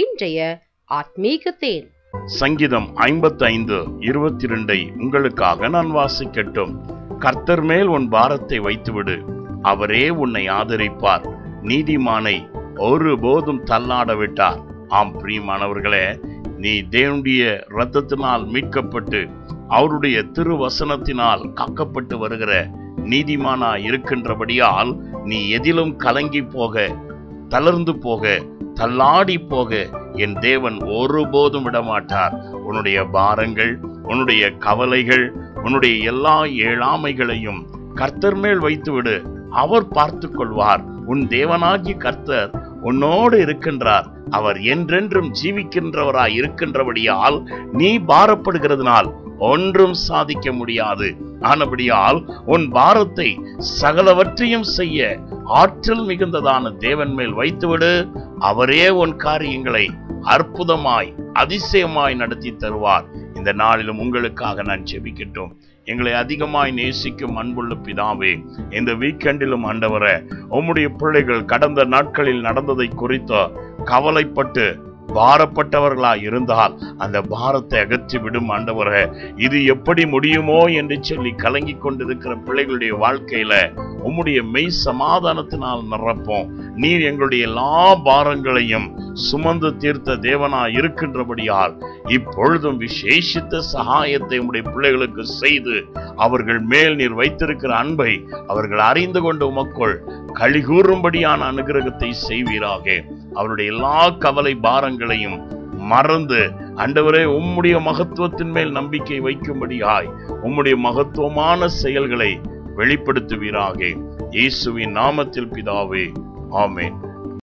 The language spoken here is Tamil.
இன்றைய ஆத்மீக தேன். சங்கீதம் 55:22 உங்களுக்காக நான் வாசிக்கட்டும். கர்த்தர் மேல் உன் பாரத்தை வைத்துவிடு, அவரே உன்னை ஆதரிப்பார். நீதிமானை ஒருபோதும் தள்ளாட விட்டார். ஆம் பிரியமானவர்களே, நீ தேவனுடைய இரத்தத்தினால் மீட்கப்பட்டு அவருடைய திருவசனத்தினால் காக்கப்பட்டு வருகிற நீதிமானா இருக்கின்றபடியால் நீ எதிலும் கலங்கி போக, தளர்ந்து போக, தள்ளாடி போக என் தேவன் ஒருபோதும் விடமாட்டார். உன்னுடைய பாரங்கள், உன்னுடைய கவலைகள், உன்னுடைய எல்லா ஏழாமைகளையும் கர்த்தர் மேல் வைத்துவிடு, அவர் பார்த்து கொள்வார். உன் தேவனாகிய கர்த்தர் உன்னோடு இருக்கின்றார். அவர் என்றென்றும் ஜீவிக்கின்றவராய் இருக்கின்றபடியால் நீ பாரப்படுகிறதுனால் ஒன்றும் சாதிக்க முடியாது. ஆனபடியால் உன் பாரத்தை சகலவற்றையும் செய்ய ஆற்றல் மிகுந்ததான தேவன் மேல் வைத்துவிடு. அவரே உன் காரியங்களை அற்புதமாய் அதிசயமாய் நடத்தி தருவார். இந்த நாளிலும் உங்களுக்காக நான் ஜெபிக்கட்டும். எங்களை அதிகமாய் நேசிக்கும் அன்புள்ள பிதாவே, இந்த வீக்கெண்டிலும் ஆண்டவரே, உம்முடைய பிள்ளைகள் கடந்த நாட்களில் நடந்ததை குறித்து கவலைப்பட்டு பாரப்பட்டவர்களாய் இருந்தால் அந்த பாரத்தை அகற்றி விடும் ஆண்டவரே. இது எப்படி முடியுமோ என்று சொல்லி கலங்கி கொண்டிருக்கிற பிள்ளைகளுடைய வாழ்க்கையில உம்முடைய மெய் சமாதானத்தினால் நிரப்போம். நீர் எங்களுடைய எல்லா பாரங்களையும் சுமந்து தீர்த்த தேவனாய் இருக்கின்றபடியால் இப்பொழுதும் விசேஷித்த சகாயத்தை உம்முடைய பிள்ளைகளுக்கு செய்து அவர்கள் மேல் நீர் வைத்திருக்கிற அன்பை அவர்கள் அறிந்து கொண்டு உமக்குள் களிகூறும்படியான அனுகிரகத்தை செய்வீராக. அவருடைய எல்லா கவலை பாரங்களையும் மறந்து ஆண்டவரே உம்முடைய மகத்துவத்தின் மேல் நம்பிக்கை வைக்கும்படியாய் உம்முடைய மகத்துவமான செயல்களை வெளிப்படுத்துவீராக. இயேசுவின் நாமத்தில் பிதாவே, ஆமென்.